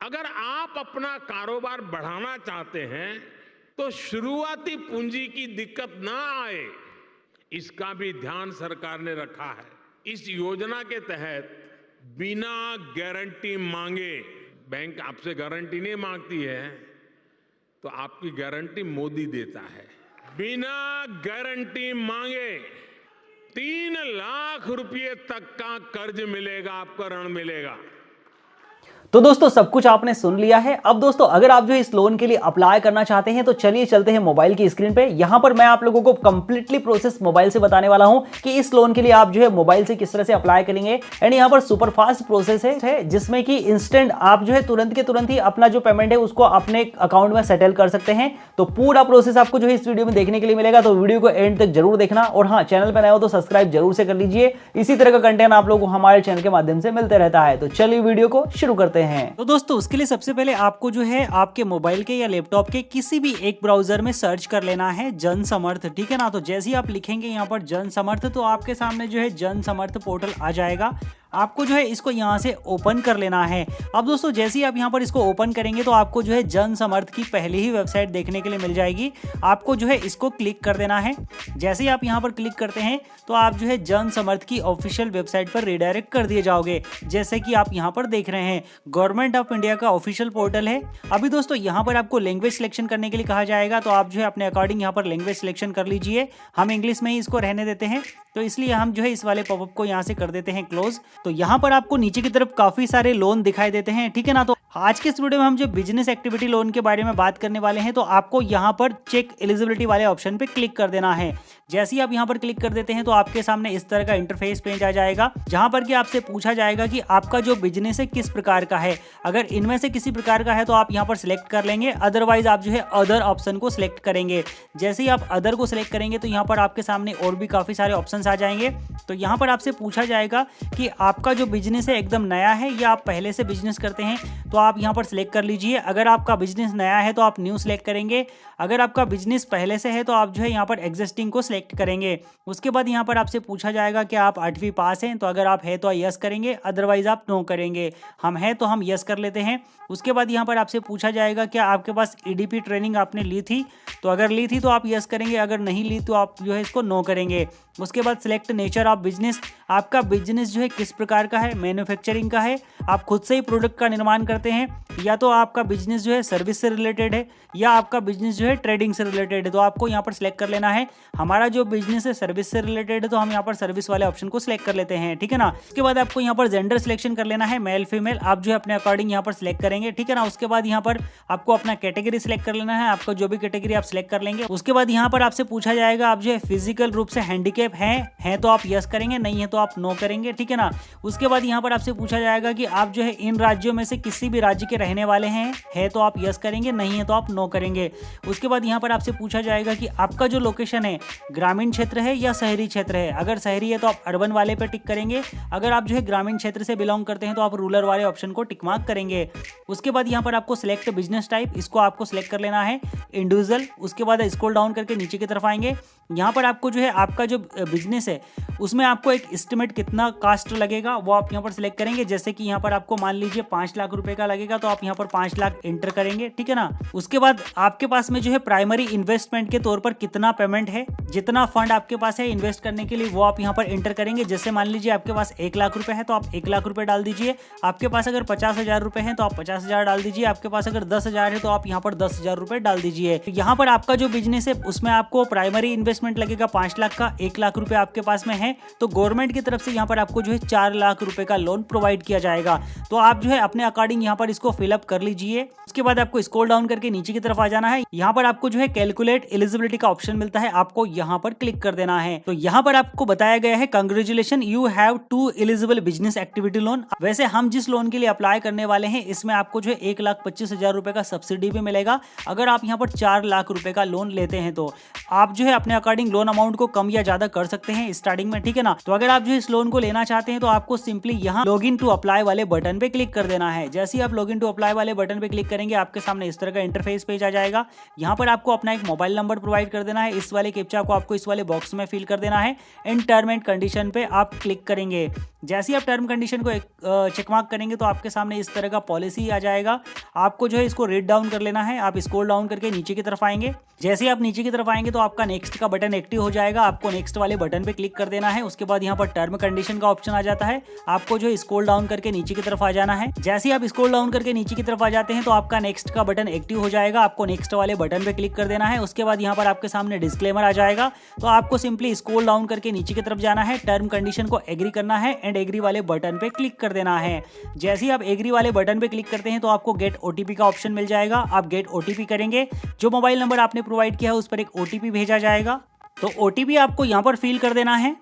अगर आप अपना कारोबार बढ़ाना चाहते हैं तो शुरुआती पूंजी की दिक्कत ना आए, इसका भी ध्यान सरकार ने रखा है। इस योजना के तहत बिना गारंटी मांगे, बैंक आपसे गारंटी नहीं मांगती है, तो आपकी गारंटी मोदी देता है। बिना गारंटी मांगे 3 लाख रुपए तक का कर्ज मिलेगा, आपको ऋण मिलेगा। तो दोस्तों सब कुछ आपने सुन लिया है। अब दोस्तों अगर आप जो इस लोन के लिए अप्लाई करना चाहते हैं तो चलिए चलते हैं मोबाइल की स्क्रीन पे। यहां पर मैं आप लोगों को कंप्लीटली प्रोसेस मोबाइल से बताने वाला हूं कि इस लोन के लिए आप जो है मोबाइल से किस तरह से अप्लाई करेंगे। एंड यहां पर सुपर फास्ट प्रोसेस है जिसमें कि इंस्टेंट आप जो है तुरंत के तुरंत ही अपना जो पेमेंट है उसको अपने अकाउंट में सेटल कर सकते हैं। तो पूरा प्रोसेस आपको जो है इस वीडियो में देखने के लिए मिलेगा, तो वीडियो को एंड तक जरूर देखना। और हाँ, चैनल पर नए हो तो सब्सक्राइब जरूर से कर लीजिए। इसी तरह का कंटेंट आप लोगों को हमारे चैनल के माध्यम से मिलते रहता है। तो चलिए वीडियो को शुरू करते हैं। तो दोस्तों उसके लिए सबसे पहले आपको जो है आपके मोबाइल के या लैपटॉप के किसी भी एक ब्राउजर में सर्च कर लेना है जन समर्थ, ठीक है ना। तो जैसे ही आप लिखेंगे यहाँ पर जन समर्थ, तो आपके सामने जो है जन समर्थ पोर्टल आ जाएगा। आपको जो है इसको यहाँ से ओपन कर लेना है। अब दोस्तों जैसे ही आप यहाँ पर इसको ओपन करेंगे तो आपको जो है जन समर्थ की पहली ही वेबसाइट देखने के लिए मिल जाएगी। आपको जो है इसको क्लिक कर देना है। जैसे ही आप यहाँ पर क्लिक करते हैं तो आप जो है जन समर्थ की ऑफिशियल वेबसाइट पर रिडायरेक्ट कर दिए जाओगे। जैसे कि आप यहाँ पर देख रहे हैं गवर्नमेंट ऑफ इंडिया का ऑफिशियल पोर्टल है। अभी दोस्तों यहाँ पर आपको लैंग्वेज सिलेक्शन करने के लिए कहा जाएगा, तो आप जो है अपने अकॉर्डिंग यहाँ पर लैंग्वेज सिलेक्शन कर लीजिए। हम इंग्लिश में ही इसको रहने देते हैं, तो इसलिए हम जो है इस वाले पॉपअप को यहाँ से कर देते हैं क्लोज। तो यहाँ पर आपको नीचे की तरफ काफी सारे लोन दिखाई देते हैं, ठीक है ना। तो आज के इस वीडियो में हम जो बिजनेस एक्टिविटी लोन के बारे में बात करने वाले हैं, तो आपको यहाँ पर चेक एलिजिबिलिटी वाले ऑप्शन पे क्लिक कर देना है। जैसे ही आप यहाँ पर क्लिक कर देते हैं तो आपके सामने इस तरह का इंटरफेस पेज आ जाएगा, जहां पर कि आपसे पूछा जाएगा कि आपका जो बिजनेस है किस प्रकार का है। अगर इनमें से किसी प्रकार का है तो आप यहाँ पर सिलेक्ट कर लेंगे, अदरवाइज आप जो है अदर ऑप्शन को सिलेक्ट करेंगे। जैसे ही आप अदर को सिलेक्ट करेंगे तो यहाँ पर आपके सामने और भी काफी सारे ऑप्शन आ जाएंगे। तो यहाँ पर आपसे पूछा जाएगा कि आपका जो बिजनेस है एकदम नया है या आप पहले से बिजनेस करते हैं, तो आप यहाँ पर सिलेक्ट कर लीजिए। अगर आपका बिजनेस नया है तो आप न्यू सिलेक्ट करेंगे। अगर आपका बिजनेस पहले से है तो आप जो है यहाँ पर एग्जिस्टिंग को सिलेक्ट करेंगे। उसके बाद यहाँ पर आपसे पूछा जाएगा कि आप 8वीं पास हैं, तो अगर आप है तो यस करेंगे, अदरवाइज आप नो करेंगे। हम हैं तो हम यस कर लेते हैं। उसके बाद यहाँ पर आपसे पूछा जाएगा कि आपके पास ईडीपी ट्रेनिंग आपने ली थी, तो अगर ली थी तो आप यस करेंगे, अगर नहीं ली तो आप जो है इसको नो करेंगे। उसके बाद सिलेक्ट नेचर ऑफ बिजनेस, आपका बिजनेस जो है किस प्रकार का है, मैन्युफैक्चरिंग का है, आप खुद से ही प्रोडक्ट का निर्माण करते हैं, या तो आपका बिजनेस जो है सर्विस से रिलेटेड है, या आपका बिजनेस जो है ट्रेडिंग से रिलेटेड है। तो आपको यहाँ पर सिलेक्ट कर लेना है। हमारा जो बिजनेस है सर्विस से रिलेटेड है, तो हम यहाँ पर सर्विस वाले ऑप्शन को सिलेक्ट कर लेते हैं, ठीक है ना। उसके बाद आपको यहाँ पर जेंडर सिलेक्शन कर लेना है, मेल फीमेल आप जो है अपने अकॉर्डिंग यहाँ पर सिलेक्ट करेंगे, ठीक है ना। उसके बाद यहाँ पर आपको अपना कैटेगरी सिलेक्ट कर लेना है, आपका जो भी कैटेगरी आप सिलेक्ट कर लेंगे। उसके बाद यहाँ पर आपसे पूछा जाएगा आप जो है फिजिकल रूप से हैंडीकैप हैं तो आप यस करेंगे, नहीं है तो आप नो करेंगे, ठीक है ना। उसके बाद यहाँ पर आपसे पूछा जाएगा कि आप जो है इन राज्यों में से किसी भी राज्य के रहने वाले हैं, है तो आप यस करेंगे, नहीं है तो आप नो करेंगे। उसके बाद यहाँ पर आपसे पूछा जाएगा कि आपका जो लोकेशन है ग्रामीण क्षेत्र है या शहरी क्षेत्र है। अगर शहरी है तो आप अर्बन वाले पे टिक करेंगे, अगर आप जो है ग्रामीण क्षेत्र से बिलोंग करते हैं तो आप रूरल वाले ऑप्शन को टिक मार्क करेंगे। उसके बाद यहाँ पर आपको सिलेक्ट बिजनेस टाइप, इसको आपको सिलेक्ट कर लेना है इंडिविजुअल। उसके बाद स्क्रॉल डाउन करके नीचे की तरफ आएंगे। यहाँ पर आपको जो है आपका जो बिजनेस है उसमें आपको एक एस्टिमेट कितना कास्ट लगेगा वो आप यहाँ पर सिलेक्ट करेंगे। जैसे कि यहाँ पर आपको मान लीजिए 5 लाख रुपए का लगेगा, तो आप यहाँ पर 5 लाख एंटर करेंगे, ठीक है ना। उसके बाद आपके पास में जो है प्राइमरी इन्वेस्टमेंट के तौर पर कितना पेमेंट है, जितना फंड आपके पास है इन्वेस्ट करने के लिए वो आप यहाँ पर एंटर करेंगे। जैसे मान लीजिए आपके पास 1 लाख रुपए है तो आप 1 लाख रुपए डाल दीजिए। आपके पास अगर 50,000 रुपए है तो आप 50,000 डाल दीजिए। आपके पास अगर 10,000 है तो आप यहाँ पर 10,000 रुपए डाल दीजिए। यहाँ पर आपका जो बिजनेस है उसमें आपको प्राइमरी इन्वेस्टमेंट लगेगा 5 लाख का, 1 लाख रुपए आपके पास में है, तो गवर्नमेंट की तरफ से यहाँ पर आपको जो है 4 लाख रुपए का लोन प्रोवाइड किया जाएगा। तो आप जो है अपने अकॉर्डिंग यहाँ पर इसको फिलअप कर लीजिए। उसके बाद आपको स्क्रॉल डाउन करके नीचे की तरफ आ जाना है। यहाँ पर आपको जो है कैलकुलेट एलिजिबिलिटी का ऑप्शन मिलता है, आपको यहाँ पर क्लिक कर देना है। तो यहाँ पर आपको बताया गया है congratulation you have 2 eligible business activity loan. वैसे हम जिस लोन के लिए अप्लाई करने वाले हैं इसमें आपको जो है 1,25,000 रुपए का सब्सिडी भी मिलेगा। अगर आप यहाँ पर 4 लाख रुपए का लोन लेते हैं तो आप जो है अपने अकॉर्डिंग लोन अमाउंट को कम या ज्यादा कर सकते हैं स्टार्टिंग में, ठीक है ना। तो अगर आप जो इस लोन को लेना चाहते हैं तो आपको सिंपली यहाँ लॉग इन टू अप्लाई वाले बटन पे क्लिक कर देना है। जैसे ही आप लॉगिन टू अप्लाई वाले बटन पे क्लिक करेंगे आपके सामने इस तरह का इंटरफेस पेज आ जाएगा। यहाँ पर आपको अपना एक मोबाइल नंबर प्रोवाइड कर देना है। इस वाले कैप्चा को आपको इस वाले बॉक्स में फिल कर देना है। इन टर्म एंड कंडीशन पे आप क्लिक करेंगे। जैसे ही आप टर्म कंडीशन को चेक मार्क करेंगे तो आपके सामने इस तरह का पॉलिसी आ जाएगा। आपको जो है इसको रीड डाउन कर लेना है। आप स्क्रॉल डाउन करके नीचे की तरफ आएंगे। जैसे ही आप नीचे की तरफ आएंगे तो आपका नेक्स्ट का बटन एक्टिव हो जाएगा। आपको नेक्स्ट वाले बटन पे क्लिक कर देना है। उसके बाद यहाँ पर टर्म कंडीशन का ऑप्शन आ जाता है। आपको जो स्क्रॉल डाउन करके नीचे की तरफ आ जाना है। जैसे ही आप स्क्रॉल डाउन करके नीचे की तरफ आ जाते हैं तो आपका नेक्स्ट का बटन एक्टिव हो जाएगा। आपको नेक्स्ट वाले बटन पे क्लिक कर देना है। उसके बाद यहाँ पर आपके सामने डिस्क्लेमर आ जाएगा। तो आपको सिंपली स्क्रॉल डाउन करके नीचे की तरफ जाना है, टर्म कंडीशन को एग्री करना है एंड एग्री वाले बटन पे क्लिक कर देना है। जैसे ही आप एग्री वाले बटन पे क्लिक करते हैं तो आपको गेट ओटीपी का ऑप्शन मिल जाएगा। आप गेट ओटीपी करेंगे, जो मोबाइल नंबर आपने प्रोवाइड किया है उस पर एक ओटीपी भेजा जाएगा। तो ओटीपी आपको यहाँ पर फिल कर देना है।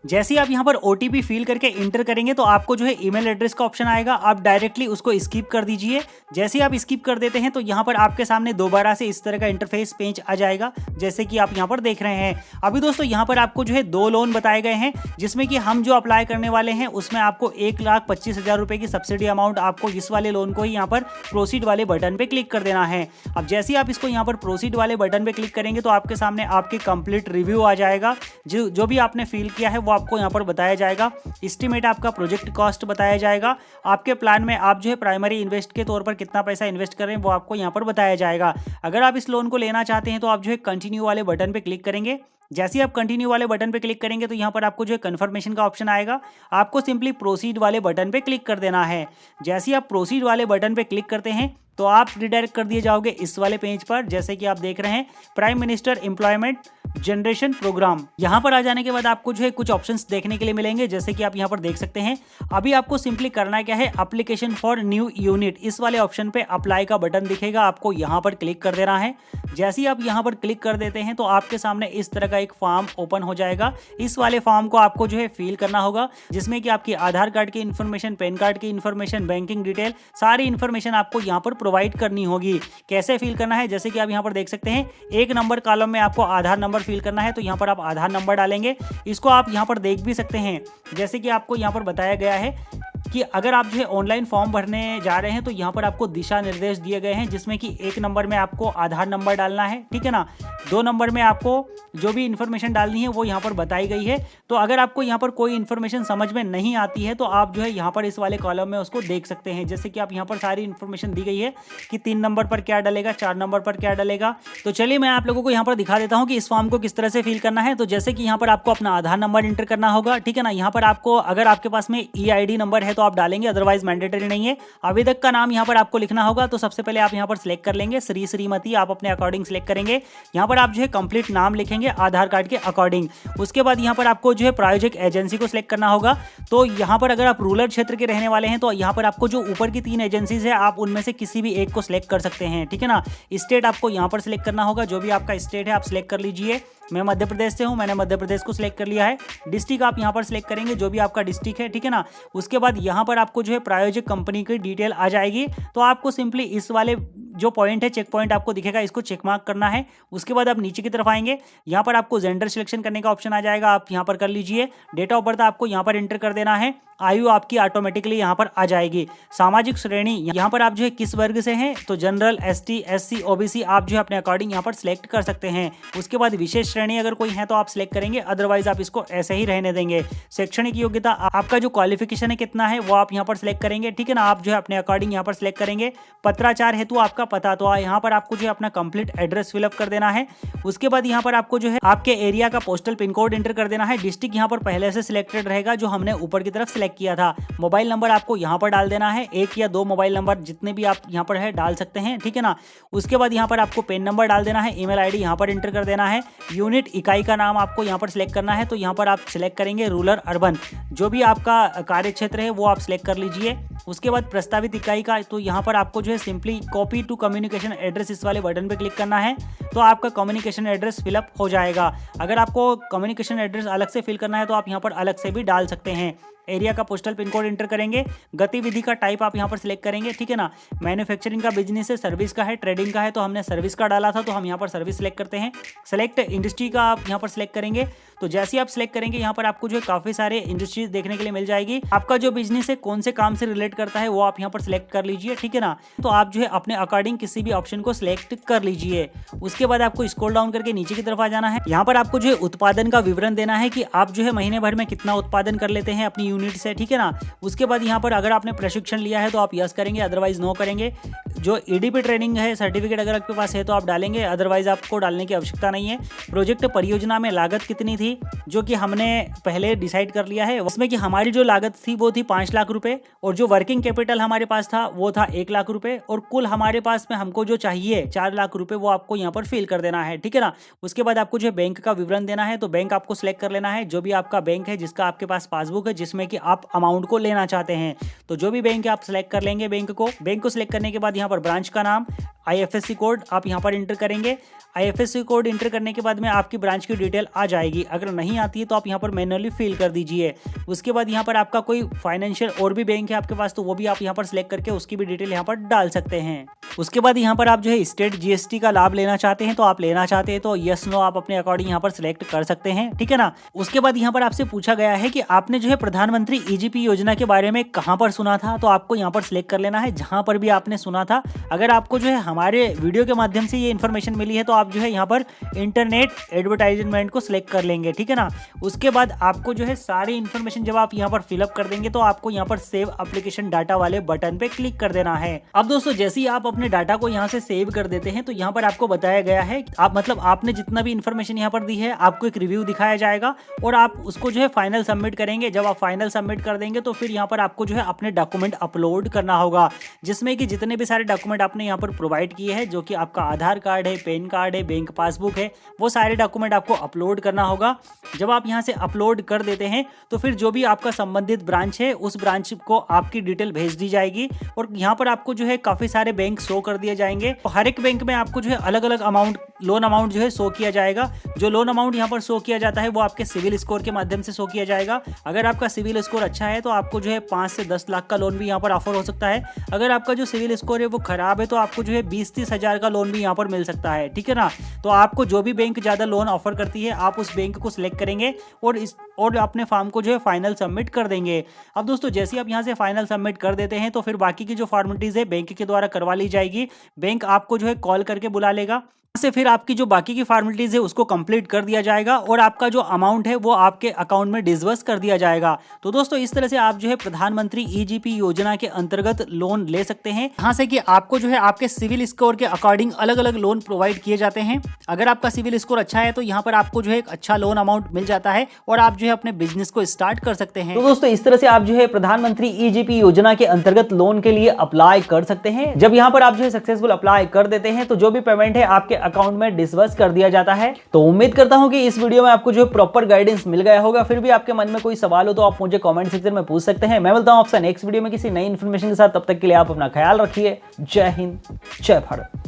जैसे ही आप यहाँ पर ओटीपी फिल करके इंटर करेंगे तो आपको जो है ईमेल एड्रेस का ऑप्शन आएगा। आप डायरेक्टली उसको स्किप कर दीजिए। जैसे ही आप स्किप कर देते हैं तो यहाँ पर आपके सामने दोबारा से इस तरह का इंटरफेस पेज आ जाएगा, जैसे कि आप यहाँ पर देख रहे हैं। अभी दोस्तों यहाँ पर आपको जो है 2 लोन बताए गए हैं, जिसमें कि हम जो अप्लाई करने वाले हैं उसमें आपको 1,25,000 रुपये की सब्सिडी अमाउंट आपको इस वाले लोन को ही यहाँ पर प्रोसीड वाले बटन पे क्लिक कर देना है। अब जैसे ही आप इसको यहाँ पर प्रोसीड वाले बटन पे क्लिक करेंगे तो आपके सामने आपकी कंप्लीट रिव्यू आ जाएगा। जो भी आपने फिल किया है वो आपको यहाँ पर बताया जाएगा। एस्टिमेट आपका प्रोजेक्ट कॉस्ट बताया जाएगा। आपके प्लान में आप जो है प्राइमरी इन्वेस्ट के तौर पर कितना पैसा इन्वेस्ट करें वो आपको यहाँ पर बताया जाएगा। अगर आप इस लोन को लेना चाहते हैं तो आप जो है कंटिन्यू वाले बटन पे क्लिक करेंगे। जैसे ही आप कंटिन्यू वाले बटन पे क्लिक करेंगे तो यहाँ पर आपको जो है कन्फर्मेशन का ऑप्शन आएगा। आपको सिंपली प्रोसीड वाले बटन पे क्लिक कर देना है। जैसे ही आप प्रोसीड वाले बटन पे क्लिक करते हैं तो आप रिडायरेक्ट कर दिए जाओगे इस वाले पेज पर, जैसे कि आप देख रहे हैं prime minister employment generation program. यहाँ पर आ जाने के बाद आपको जो है कुछ ऑप्शंस देखने के लिए मिलेंगे, जैसे कि आप यहाँ पर देख सकते हैं। अभी आपको सिंपली करना क्या है, एप्लीकेशन फॉर न्यू यूनिट इस वाले ऑप्शन पे अप्लाई का बटन दिखेगा, आपको यहाँ पर क्लिक कर देना है। जैसे ही आप यहाँ पर क्लिक कर देते हैं तो आपके सामने इस तरह का एक फॉर्म ओपन हो जाएगा। इस वाले फॉर्म को आपको जो है फिल करना होगा, जिसमें कि आपकी आधार कार्ड की इन्फॉर्मेशन, पैन कार्ड की इन्फॉर्मेशन, बैंकिंग डिटेल, सारी इन्फॉर्मेशन आपको यहाँ पर प्रोवाइड करनी होगी। कैसे फिल करना है, जैसे कि आप यहाँ पर देख सकते हैं 1 नंबर कॉलम में आपको आधार नंबर फिल करना है, तो यहाँ पर आप आधार नंबर डालेंगे। इसको आप यहाँ पर देख भी सकते हैं, जैसे कि आपको यहाँ पर बताया गया है कि अगर आप जो है ऑनलाइन फॉर्म भरने जा रहे हैं तो यहाँ पर आपको दिशा निर्देश दिए गए हैं, जिसमें कि 1 नंबर में आपको आधार नंबर डालना है, ठीक है ना। 2 नंबर में आपको जो भी इन्फॉर्मेशन डालनी है वो यहाँ पर बताई गई है। तो अगर आपको यहाँ पर कोई इन्फॉर्मेशन समझ में नहीं आती है तो आप जो है यहाँ पर इस वाले कॉलम में उसको देख सकते हैं, जैसे कि आप यहाँ पर सारी इन्फॉर्मेशन दी गई है कि 3 नंबर पर क्या डलेगा, 4 नंबर पर क्या डलेगा। तो चलिए मैं आप लोगों को यहाँ पर दिखा देता हूँ कि इस फॉर्म को किस तरह से फिल करना है। तो जैसे कि यहाँ पर आपको अपना आधार नंबर एंटर करना होगा, ठीक है ना। यहाँ पर आपको अगर आपके पास में EID नंबर है तो आप डालेंगे, अदरवाइज मैंडेटरी नहीं है। आवेदक का नाम यहाँ पर आपको लिखना होगा। तो सबसे पहले आप यहाँ पर सिलेक्ट कर लेंगे श्री श्रीमती, आप अपने अकॉर्डिंग सिलेक्ट करेंगे। यहाँ पर आप जो है कंप्लीट नाम लिखेंगे आधार कार्ड के अकॉर्डिंग। उसके बाद यहाँ पर आपको जो है प्रायोजक एजेंसी को सिलेक्ट करना होगा। तो यहाँ पर अगर आप रूरल क्षेत्र के रहने वाले हैं तो यहाँ पर आपको जो ऊपर की 3 एजेंसीज है आप उनमें से किसी भी एक को सिलेक्ट कर सकते हैं, ठीक है ना। स्टेट आपको यहाँ पर सिलेक्ट करना होगा, जो भी आपका स्टेट है आप सिलेक्ट कर लीजिए। मैं मध्य प्रदेश से हूँ, मैंने मध्य प्रदेश को सिलेक्ट कर लिया है। डिस्ट्रिक्ट आप यहाँ पर सिलेक्ट करेंगे, जो भी आपका डिस्ट्रिक्ट है, ठीक है ना। उसके बाद यहाँ पर आपको जो है प्रायोजक कंपनी की डिटेल आ जाएगी। तो आपको सिंपली इस वाले जो पॉइंट है, चेक पॉइंट आपको दिखेगा, इसको चेक मार्क करना है। उसके बाद आप नीचे की तरफ आएंगे, यहाँ पर आपको जेंडर सिलेक्शन करने का ऑप्शन आ जाएगा, आप यहाँ पर कर लीजिए। डेट ऑफ बर्थ आपको यहाँ पर एंटर कर देना है। आयु आपकी ऑटोमेटिकली यहाँ पर आ जाएगी। सामाजिक श्रेणी यहाँ पर आप जो है किस वर्ग से हैं, तो जनरल, ST, SC, OBC आप जो है अपने अकॉर्डिंग यहाँ पर सिलेक्ट कर सकते हैं। उसके बाद विशेष श्रेणी अगर कोई है तो आप सिलेक्ट करेंगे, अदरवाइज आप इसको ऐसे ही रहने देंगे। शैक्षणिक योग्यता आपका जो क्वालिफिकेशन है कितना है वो आप यहाँ पर सिलेक्ट करेंगे, ठीक है ना। आप जो है अपने अकॉर्डिंग यहाँ पर सिलेक्ट करेंगे। पत्राचार हेतु आपका पता, तो यहाँ पर आपको जो है अपना कंप्लीट एड्रेस फिलअप कर देना है। उसके बाद यहाँ पर आपको जो है आपके एरिया का पोस्टल पिन कोड एंटर कर देना है। डिस्ट्रिक्ट यहाँ पर पहले से सिलेक्टेड रहेगा, जो हमने ऊपर की तरफ किया था। मोबाइल नंबर आपको यहाँ पर डाल देना है, 1 या 2 मोबाइल नंबर जितने भी आप यहाँ पर है डाल सकते हैं, ठीक है ना। उसके बाद यहाँ पर आपको पेन नंबर डाल देना है। ईमेल आईडी यहाँ पर एंटर कर देना है। यूनिट इकाई का नाम आपको यहाँ पर सिलेक्ट करना है, तो यहाँ पर आप सिलेक्ट करेंगे रूरल अर्बन, जो भी आपका कार्य क्षेत्र है वो आप सिलेक्ट कर लीजिए। उसके बाद प्रस्तावित इकाई का, तो यहाँ पर आपको जो है simply copy to communication address इस वाले बटन पे क्लिक करना है, तो आपका कम्युनिकेशन एड्रेस फिलअप हो जाएगा। अगर आपको कम्युनिकेशन एड्रेस अलग से फिल करना है तो आप यहाँ पर अलग से भी डाल सकते हैं। एरिया का पोस्टल पिन कोड एंटर करेंगे, गतिविधि का टाइप आप यहाँ पर सिलेक्ट करेंगे, ठीक है ना। मैन्युफैक्चरिंग का बिजनेस है, सर्विस का है, ट्रेडिंग का है, तो हमने सर्विस का डाला था तो हम यहाँ पर सर्विस सिलेक्ट करते हैं। सेलेक्ट इंडस्ट्री का आप यहाँ पर सिलेक्ट करेंगे, तो जैसे ही आप सिलेक्ट करेंगे यहाँ पर आपको जो है काफी सारे इंडस्ट्रीज देखने के लिए मिल जाएगी। आपका जो बिजनेस है कौन से काम से रिलेट करता है वो आप यहाँ पर सिलेक्ट कर लीजिए, ठीक है ना। तो आप जो है अपने अकॉर्डिंग किसी भी ऑप्शन को सिलेक्ट कर लीजिए। उसके बाद आपको स्क्रॉल डाउन करके नीचे की तरफ आ जाना है। यहाँ पर आपको जो है उत्पादन का विवरण देना है कि आप जो है महीने भर में कितना उत्पादन कर लेते हैं अपनी यूनिट से, ठीक है ना। उसके बाद यहाँ पर अगर आपने प्रशिक्षण लिया है तो आप यस करेंगे, अदरवाइज नो करेंगे। जो ईडीपी ट्रेनिंग है सर्टिफिकेट अगर आपके पास है तो आप डालेंगे, अदरवाइज आपको डालने की आवश्यकता नहीं है। प्रोजेक्ट परियोजना में लागत कितनी थी जो कि हमने पहले डिसाइड कर लिया है, उसमें कि हमारी जो लागत थी वो थी 5 लाख रुपए और जो वर्किंग कैपिटल हमारे पास था वो था 1 लाख रुपए और कुल हमारे पास में हमको जो चाहिए 4 लाख रुपए वो आपको यहाँ पर फिल कर देना है, ठीक है ना। उसके बाद आपको जो है बैंक का विवरण देना है, तो बैंक आपको सिलेक्ट कर लेना है, जो भी आपका बैंक है जिसका आपके पास पासबुक है जिसमें कि आप अमाउंट को लेना चाहते हैं। तो जो भी बैंक है आप सिलेक्ट कर लेंगे बैंक को सिलेक्ट करने के बाद यहाँ पर ब्रांच का नाम, IFSC कोड आप यहाँ पर इंटर करेंगे। IFSC कोड इंटर करने के बाद में आपकी ब्रांच की डिटेल आ जाएगी। अगर नहीं आती है तो आप यहाँ पर मैन्युअली फिल कर दीजिए। उसके बाद यहाँ पर आपका कोई फाइनेंशियल और भी बैंक है आपके पास तो वो भी आप यहाँ पर सिलेक्ट करके उसकी भी डिटेल यहाँ पर डाल सकते हैं। उसके बाद यहाँ पर आप जो है स्टेट GST का लाभ लेना चाहते हैं तो आप लेना चाहते हैं तो यस नो आप अपने अकॉर्डिंग यहाँ पर सिलेक्ट कर सकते हैं, ठीक है ना। उसके बाद यहाँ पर आपसे पूछा गया है कि आपने जो है प्रधानमंत्री EGP योजना के बारे में कहाँ पर सुना था, तो आपको यहाँ पर सिलेक्ट कर लेना है जहाँ पर भी आपने सुना था। अगर आपको जो है हमारे वीडियो के माध्यम से ये इन्फॉर्मेशन मिली है तो आप जो है यहाँ पर इंटरनेट एडवर्टाइजमेंट को सिलेक्ट कर लेंगे, ठीक है ना। उसके बाद आपको जो है सारी इन्फॉर्मेशन जब आप यहाँ पर फिलअप कर देंगे तो आपको यहाँ पर सेव एप्लीकेशन डाटा वाले बटन पे क्लिक कर देना है। अब दोस्तों जैसे ही आप अपने डाटा को यहाँ से सेव कर देते हैं तो यहाँ पर आपको बताया गया है आप मतलब आपने जितना भी इन्फॉर्मेशन यहाँ पर दी है आपको एक रिव्यू दिखाया जाएगा और आप उसको जो है फाइनल सबमिट करेंगे। जब आप फाइनल सबमिट कर देंगे तो फिर यहाँ पर आपको जो है अपने डॉक्यूमेंट अपलोड करना होगा, जिसमें कि जितने भी सारे डॉक्यूमेंट आपने यहाँ पर प्रोवाइड किए हैं, जो कि आपका आधार कार्ड है, पैन कार्ड है, बैंक पासबुक है, वो सारे डॉक्यूमेंट आपको अपलोड करना होगा। जब आप यहाँ से अपलोड कर देते हैं तो फिर जो भी आपका संबंधित ब्रांच है उस ब्रांच को आपकी डिटेल भेज दी जाएगी और यहाँ पर आपको जो है काफी सारे बैंक शो कर दिए जाएंगे। तो हर एक बैंक में आपको जो है अलग अलग अमाउंट लोन अमाउंट जो है शो किया जाएगा। जो लोन अमाउंट यहाँ पर शो किया जाता है वो आपके सिविल स्कोर के माध्यम से शो किया जाएगा। अगर आपका सिविल स्कोर अच्छा है तो आपको जो है 5 से 10 लाख का लोन भी यहाँ पर ऑफर हो सकता है। अगर आपका जो सिविल स्कोर है वो खराब है तो आपको जो है 20-30 हजार का लोन भी यहाँ पर मिल सकता है, ठीक है ना। तो आपको जो भी बैंक ज्यादा लोन ऑफर करती है आप उस बैंक को सिलेक्ट करेंगे और अपने फॉर्म को जो है फाइनल सबमिट कर देंगे। अब दोस्तों जैसे आप यहाँ से फाइनल सबमिट कर देते हैं तो फिर बाकी की जो फॉर्मेलिटीज है बैंक के द्वारा करवा ली जाएगी। बैंक आपको जो है कॉल करके बुला लेगा, से फिर आपकी जो बाकी की फॉर्मेलिटीज है उसको कंप्लीट कर दिया जाएगा और आपका जो अमाउंट है वो आपके अकाउंट में डिसबर्स कर दिया जाएगा। तो दोस्तों इस तरह से आप जो है प्रधानमंत्री EGP योजना के अंतर्गत लोन ले सकते हैं, जहां से कि आपको जो है आपके सिविल स्कोर के अकॉर्डिंग अलग अलग लोन प्रोवाइड किए जाते हैं। अगर आपका सिविल स्कोर अच्छा है तो यहाँ पर आपको जो है एक अच्छा लोन अमाउंट मिल जाता है और आप जो है अपने बिजनेस को स्टार्ट कर सकते हैं। तो दोस्तों इस तरह से आप जो है प्रधानमंत्री EGP योजना के अंतर्गत लोन के लिए अप्लाई कर सकते हैं। जब यहाँ पर आप जो है सक्सेसफुल अप्लाई कर देते हैं तो जो भी पेमेंट है आपके अकाउंट में डिसबर्स कर दिया जाता है। तो उम्मीद करता हूं कि इस वीडियो में आपको जो प्रॉपर गाइडेंस मिल गया होगा। फिर भी आपके मन में कोई सवाल हो तो आप मुझे कमेंट सेक्शन में पूछ सकते हैं। मैं मिलता हूं आपसे नेक्स्ट वीडियो में किसी नई इन्फॉर्मेशन के साथ। तब तक के लिए आप अपना ख्याल रखिए। जय हिंद, जय भारत।